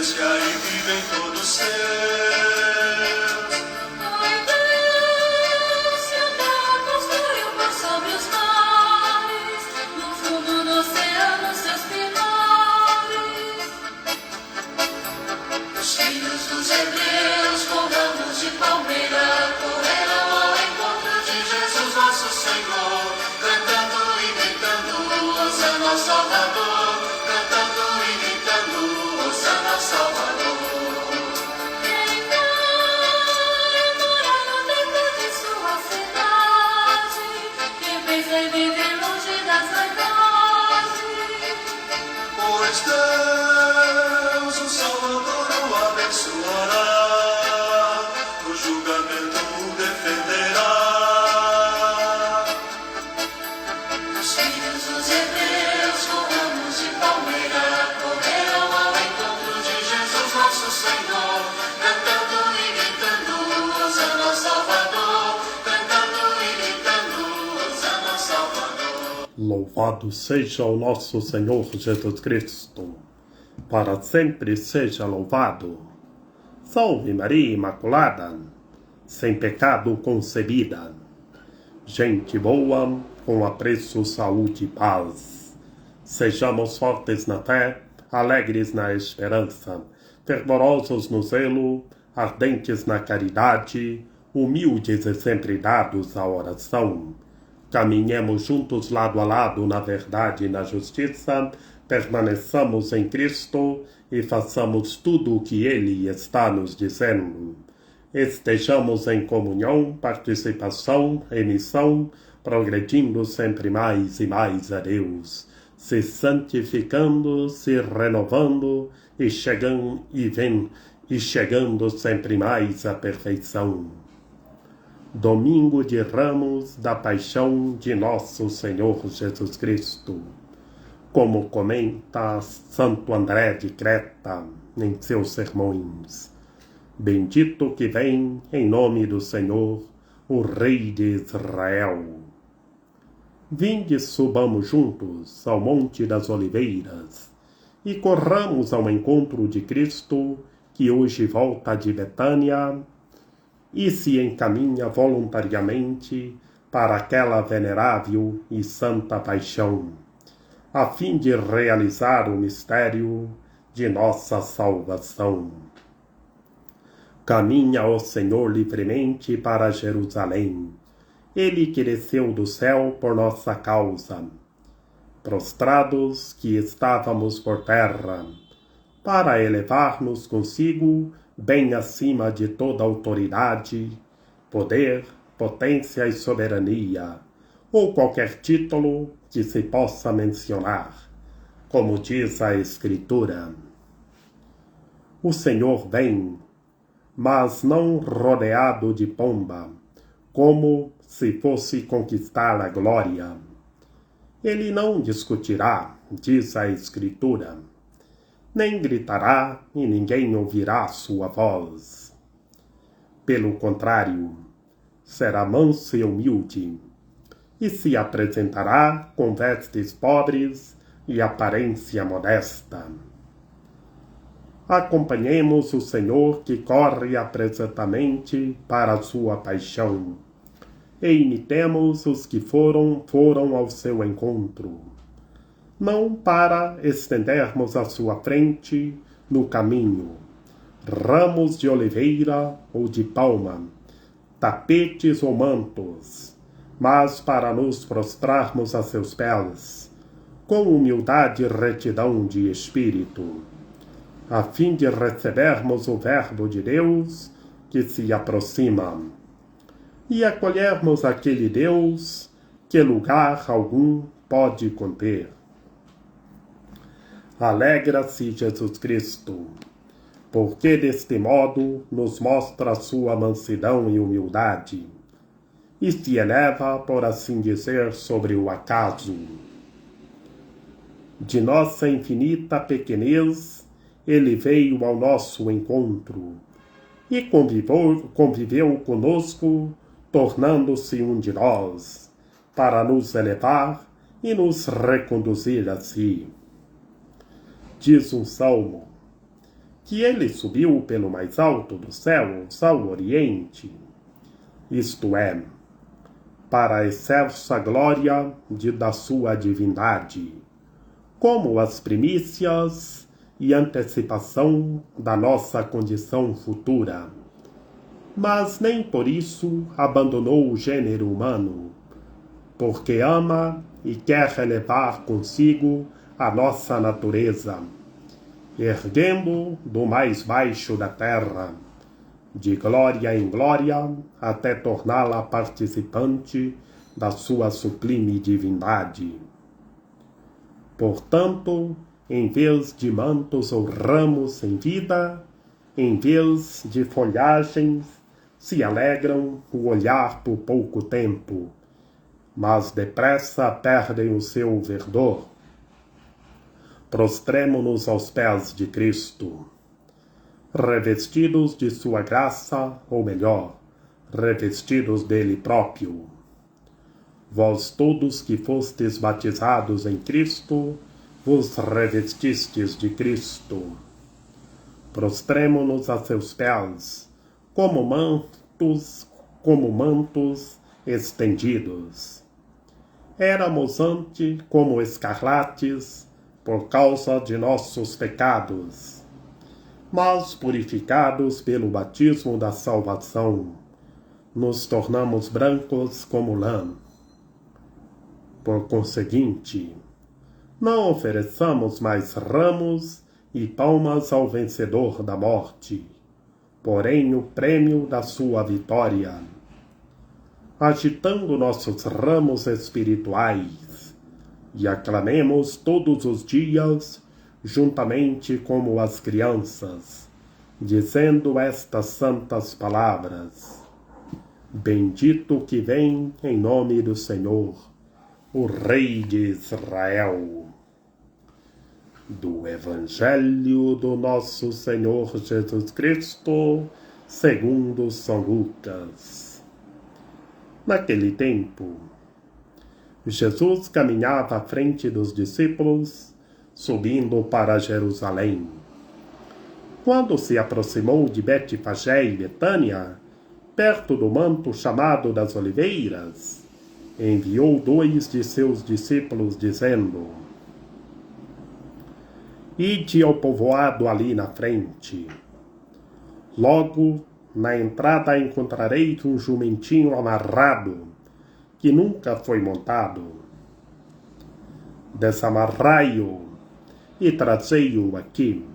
aqueles que aí vivem todos seus. Ai Deus, que a terra construiu por sobre os mares, no fundo do oceano seus pilares. Os filhos dos hebreus, com ramos de palmeira, correram ao encontro de Jesus nosso Senhor, cantando e gritando, Hosana ao Salvador, cantando e gritando, Hosana ao Salvador. Quem vai morar no templo de sua cidade, quem pensa em viver longe das vaidades. Pois Deus, o Salvador, o abençoará, o julgamento o defenderá. Os filhos dos hebreus, com ramos de palmeira, correram ao encontro de Jesus nosso Senhor, cantando e gritando, Hosana ao Salvador, cantando e gritando, Hosana ao Salvador. Louvado seja o nosso Senhor Jesus Cristo, para sempre seja louvado. Salve Maria Imaculada, sem pecado concebida. Gente boa, com apreço, saúde e paz. Sejamos fortes na fé, alegres na esperança, fervorosos no zelo, ardentes na caridade, humildes e sempre dados à oração. Caminhemos juntos lado a lado na verdade e na justiça, permaneçamos em Cristo e façamos tudo o que Ele está nos dizendo. Estejamos em comunhão, participação e missão, progredindo sempre mais e mais a Deus, se santificando, se renovando e chegando sempre mais à perfeição. Domingo de Ramos da Paixão de Nosso Senhor Jesus Cristo. Como comenta Santo André de Creta em seus sermões: bendito que vem em nome do Senhor, o Rei de Israel. Vinde, subamos juntos ao Monte das Oliveiras e corramos ao encontro de Cristo, que hoje volta de Betânia e se encaminha voluntariamente para aquela venerável e santa paixão, a fim de realizar o mistério de nossa salvação. Caminha o Senhor livremente para Jerusalém, Ele que desceu do céu por nossa causa, prostrados que estávamos por terra, para elevar-nos consigo bem acima de toda autoridade, poder, potência e soberania, ou qualquer título que se possa mencionar, como diz a Escritura. O Senhor vem, mas não rodeado de pomba, como se fosse conquistar a glória. Ele não discutirá, diz a Escritura, nem gritará e ninguém ouvirá sua voz. Pelo contrário, será manso e humilde, e se apresentará com vestes pobres e aparência modesta. Acompanhemos o Senhor que corre apressadamente para a sua paixão, e imitemos os que foram ao seu encontro, não para estendermos à sua frente no caminho ramos de oliveira ou de palma, tapetes ou mantos, mas para nos prostrarmos a seus pés, com humildade e retidão de espírito, a fim de recebermos o Verbo de Deus que se aproxima, e acolhermos aquele Deus que lugar algum pode conter. Alegra-se Jesus Cristo, porque deste modo nos mostra sua mansidão e humildade, e se eleva, por assim dizer, sobre o acaso. De nossa infinita pequenez, ele veio ao nosso encontro, e conviveu conosco, tornando-se um de nós, para nos elevar e nos reconduzir a si. Diz um salmo: que ele subiu pelo mais alto dos céus ao oriente, isto é, para a excelsa glória da sua divindade, como as primícias e antecipação da nossa condição futura. Mas nem por isso abandonou o gênero humano, porque ama e quer elevar consigo a nossa natureza, erguendo do mais baixo da terra, de glória em glória, até torná-la participante da sua sublime divindade. Portanto, em vez de mantos ou ramos sem vida, em vez de folhagens, se alegram o olhar por pouco tempo, mas depressa perdem o seu verdor. Prostremo-nos aos pés de Cristo, revestidos de sua graça, ou melhor, revestidos dele próprio. Vós todos que fostes batizados em Cristo, vos revestistes de Cristo. Prostremo-nos a seus pés, como mantos estendidos. Éramos antes como escarlates por causa de nossos pecados, mas purificados pelo batismo da salvação, nos tornamos brancos como lã. Por conseguinte, não ofereçamos mais ramos e palmas ao vencedor da morte, porém o prêmio da sua vitória. Agitando nossos ramos espirituais, e aclamemos todos os dias, juntamente como as crianças, dizendo estas santas palavras: Bendito que vem em nome do Senhor, o Rei de Israel. Do Evangelho do nosso Senhor Jesus Cristo, segundo São Lucas. Naquele tempo, Jesus caminhava à frente dos discípulos, subindo para Jerusalém. Quando se aproximou de Betfagé e Betânia, perto do manto chamado das Oliveiras, enviou 2 de seus discípulos, dizendo: Ide ao povoado ali na frente. Logo, na entrada encontrareis um jumentinho amarrado, que nunca foi montado. Desamarrai-o e trazei-o aqui.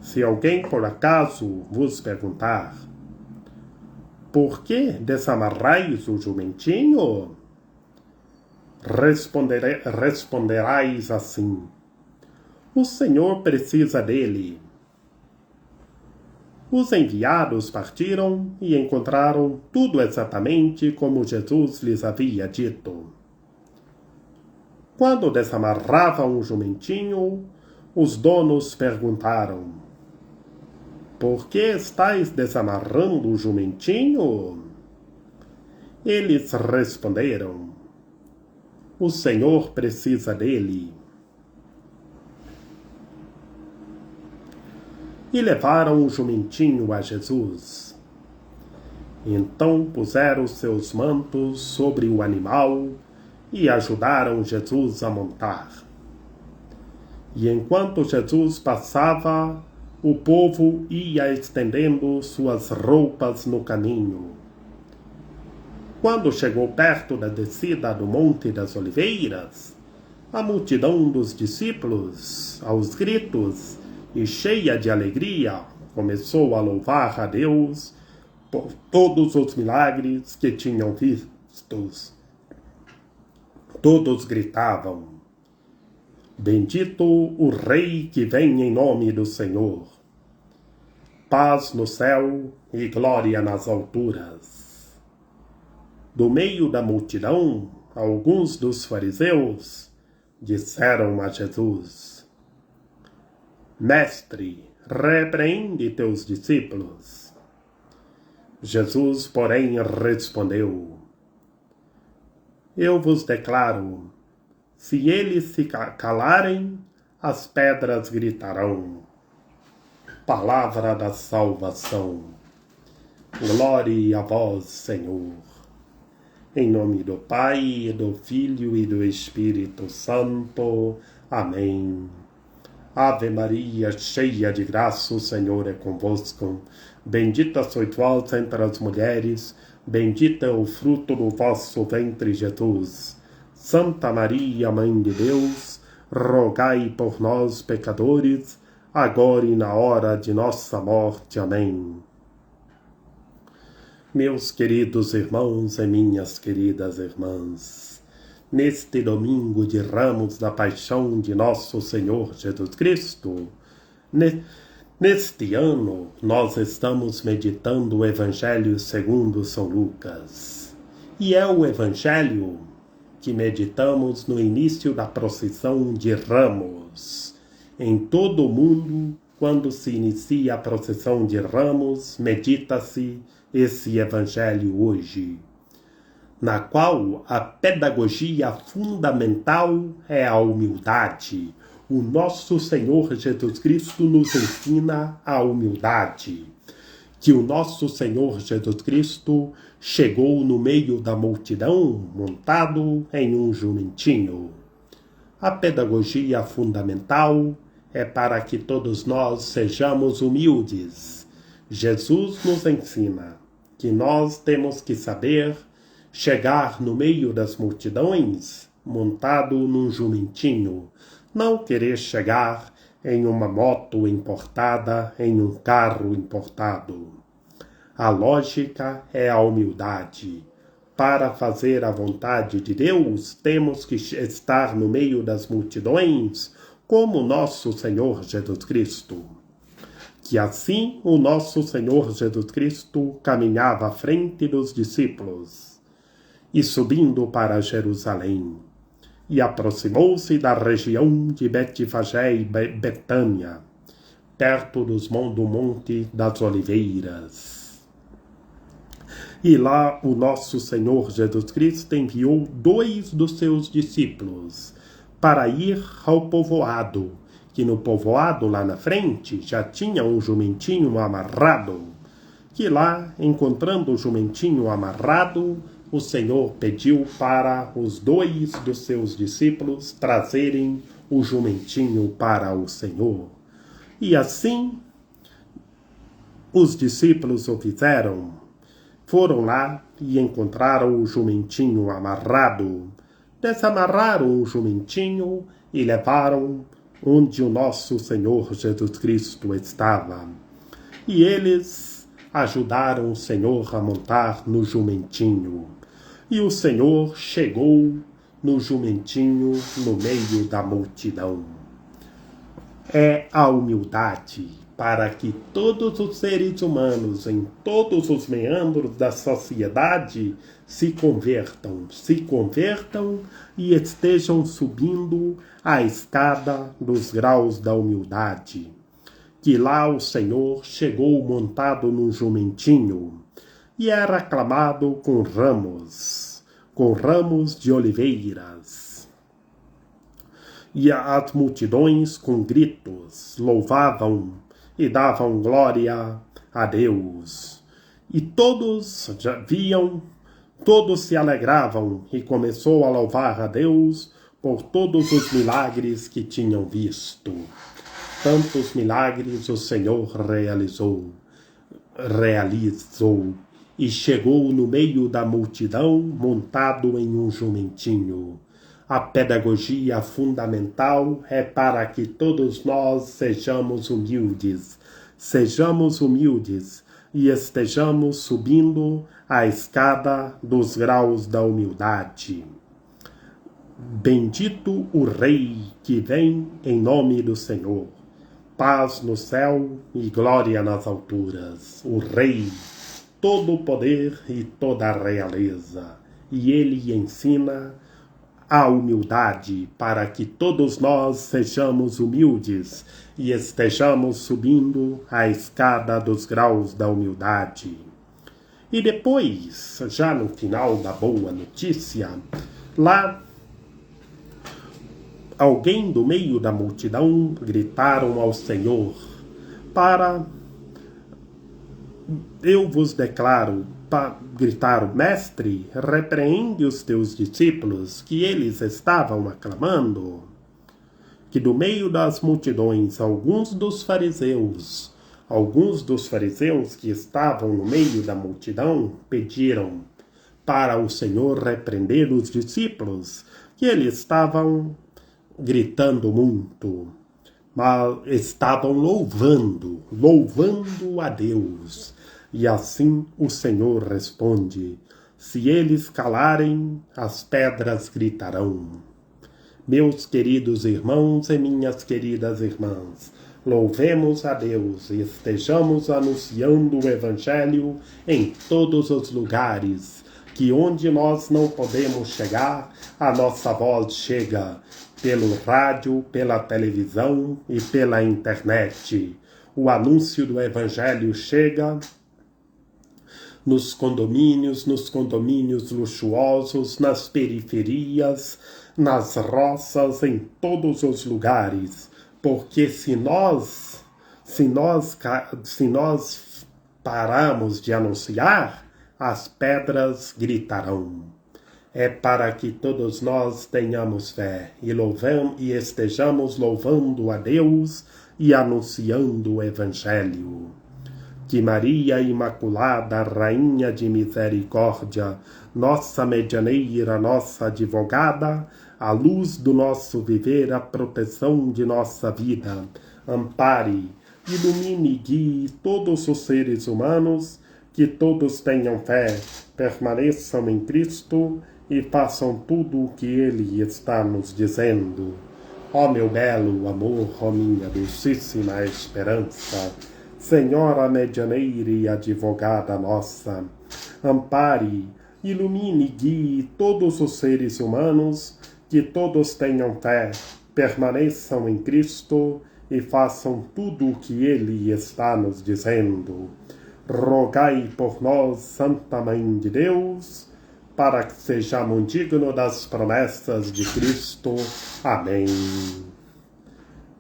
Se alguém por acaso vos perguntar: Por que desamarrais o jumentinho? Responderais assim: O Senhor precisa dele. Os enviados partiram e encontraram tudo exatamente como Jesus lhes havia dito. Quando desamarravam o jumentinho, os donos perguntaram: Por que estáis desamarrando o jumentinho? Eles responderam: O Senhor precisa dele. E levaram o jumentinho a Jesus. Então puseram seus mantos sobre o animal e ajudaram Jesus a montar. E enquanto Jesus passava, o povo ia estendendo suas roupas no caminho. Quando chegou perto da descida do Monte das Oliveiras, a multidão dos discípulos, aos gritos e cheia de alegria, começou a louvar a Deus por todos os milagres que tinham vistos. Todos gritavam: Bendito o Rei que vem em nome do Senhor. Paz no céu e glória nas alturas. Do meio da multidão, alguns dos fariseus disseram a Jesus: Mestre, repreende teus discípulos. Jesus, porém, respondeu: Eu vos declaro, se eles se calarem, as pedras gritarão. palavra da salvação. Glória a vós, Senhor. Em nome do Pai, do Filho e do Espírito Santo. Amém. Ave Maria, cheia de graça, o Senhor é convosco. Bendita sois vós entre as mulheres, bendito é o fruto do vosso ventre, Jesus. Santa Maria, Mãe de Deus, rogai por nós, pecadores, agora e na hora de nossa morte. Amém. Meus queridos irmãos e minhas queridas irmãs, neste domingo de Ramos da Paixão de nosso Senhor Jesus Cristo, neste ano nós estamos meditando o Evangelho segundo São Lucas. E é o Evangelho que meditamos no início da procissão de Ramos. Em todo o mundo, quando se inicia a procissão de Ramos, medita-se esse Evangelho hoje, na qual a pedagogia fundamental é a humildade. O nosso Senhor Jesus Cristo nos ensina a humildade, que o nosso Senhor Jesus Cristo chegou no meio da multidão montado em um jumentinho. A pedagogia fundamental é para que todos nós sejamos humildes. Jesus nos ensina que nós temos que saber chegar no meio das multidões montado num jumentinho, não querer chegar em uma moto importada, em um carro importado. A lógica é a humildade. Para fazer a vontade de Deus, temos que estar no meio das multidões, como nosso Senhor Jesus Cristo. Que assim o nosso Senhor Jesus Cristo caminhava à frente dos discípulos, e subindo para Jerusalém, e aproximou-se da região de Betfagé e Betânia, perto do Monte das Oliveiras. E lá o nosso Senhor Jesus Cristo enviou 2 dos seus discípulos para ir ao povoado, que no povoado lá na frente já tinha um jumentinho amarrado, que lá, encontrando o jumentinho amarrado, o Senhor pediu para os 2 dos seus discípulos trazerem o jumentinho para o Senhor. E assim, os discípulos o fizeram. Foram lá e encontraram o jumentinho amarrado. Desamarraram o jumentinho e levaram onde o nosso Senhor Jesus Cristo estava. E eles ajudaram o Senhor a montar no jumentinho. E o Senhor chegou no jumentinho no meio da multidão. É a humildade para que todos os seres humanos, em todos os meandros da sociedade, se convertam e estejam subindo a escada dos graus da humildade. Que lá o Senhor chegou montado num jumentinho e era aclamado com ramos de oliveiras. E as multidões com gritos louvavam e davam glória a Deus. E todos já viam, todos se alegravam e começou a louvar a Deus por todos os milagres que tinham visto. Tantos milagres o Senhor realizou e chegou no meio da multidão montado em um jumentinho. A pedagogia fundamental é para que todos nós sejamos humildes e estejamos subindo a escada dos graus da humildade. Bendito o Rei que vem em nome do Senhor. Paz no céu e glória nas alturas. O Rei, todo o poder e toda a realeza. E ele ensina a humildade para que todos nós sejamos humildes e estejamos subindo a escada dos graus da humildade. E depois, já no final da boa notícia, lá alguém do meio da multidão gritaram ao Senhor eu vos declaro, para gritar o mestre, repreende os teus discípulos, que eles estavam aclamando. Que do meio das multidões, alguns dos fariseus que estavam no meio da multidão, pediram para o Senhor repreender os discípulos, que eles estavam gritando muito, mas estavam louvando a Deus. E assim o Senhor responde: se eles calarem, as pedras gritarão. Meus queridos irmãos e minhas queridas irmãs, louvemos a Deus e estejamos anunciando o Evangelho em todos os lugares, que onde nós não podemos chegar, a nossa voz chega pelo rádio, pela televisão e pela internet. O anúncio do Evangelho chega nos condomínios luxuosos, nas periferias, nas roças, em todos os lugares. Porque se nós pararmos de anunciar, as pedras gritarão. É para que todos nós tenhamos fé e estejamos louvando a Deus e anunciando o Evangelho. Que Maria Imaculada, Rainha de Misericórdia, nossa medianeira, nossa advogada, a luz do nosso viver, a proteção de nossa vida, ampare, ilumine e guie todos os seres humanos, que todos tenham fé, permaneçam em Cristo e façam tudo o que Ele está nos dizendo. Ó meu belo amor, ó minha dulcíssima esperança, Senhora medianeira e advogada nossa, ampare, ilumine e guie todos os seres humanos, que todos tenham fé, permaneçam em Cristo e façam tudo o que Ele está nos dizendo. Rogai por nós, Santa Mãe de Deus, para que sejamos dignos das promessas de Cristo. Amém.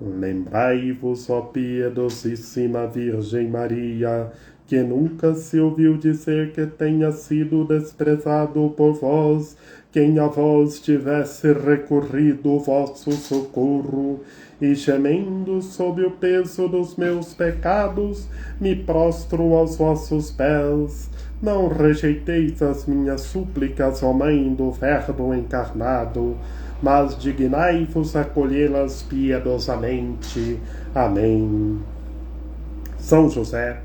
Lembrai-vos, ó piedosíssima Virgem Maria, que nunca se ouviu dizer que tenha sido desprezado por vós quem a vós tivesse recorrido o vosso socorro, e gemendo sob o peso dos meus pecados, me prostro aos vossos pés. Não rejeiteis as minhas súplicas, ó Mãe do Verbo encarnado, mas dignai-vos acolhê-las piedosamente. Amém. São José,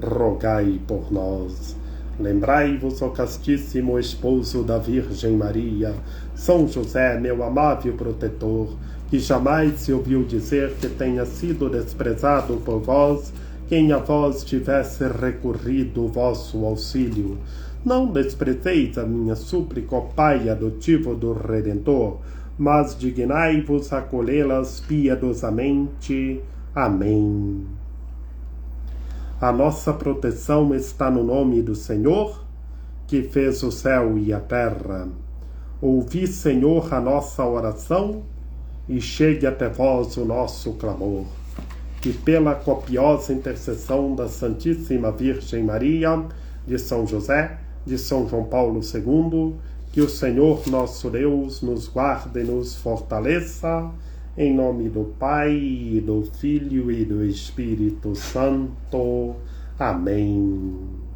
rogai por nós. Lembrai-vos, ó castíssimo esposo da Virgem Maria, São José, meu amável protetor, que jamais se ouviu dizer que tenha sido desprezado por vós quem a vós tivesse recorrido o vosso auxílio. Não desprezeis a minha súplica, ó Pai adotivo do Redentor, mas dignai-vos acolhê-las piedosamente. Amém. A nossa proteção está no nome do Senhor, que fez o céu e a terra. Ouvi, Senhor, a nossa oração, e chegue até vós o nosso clamor. Que pela copiosa intercessão da Santíssima Virgem Maria, de São José, de São João Paulo II, que o Senhor nosso Deus nos guarde e nos fortaleça, em nome do Pai, e do Filho e do Espírito Santo. Amém.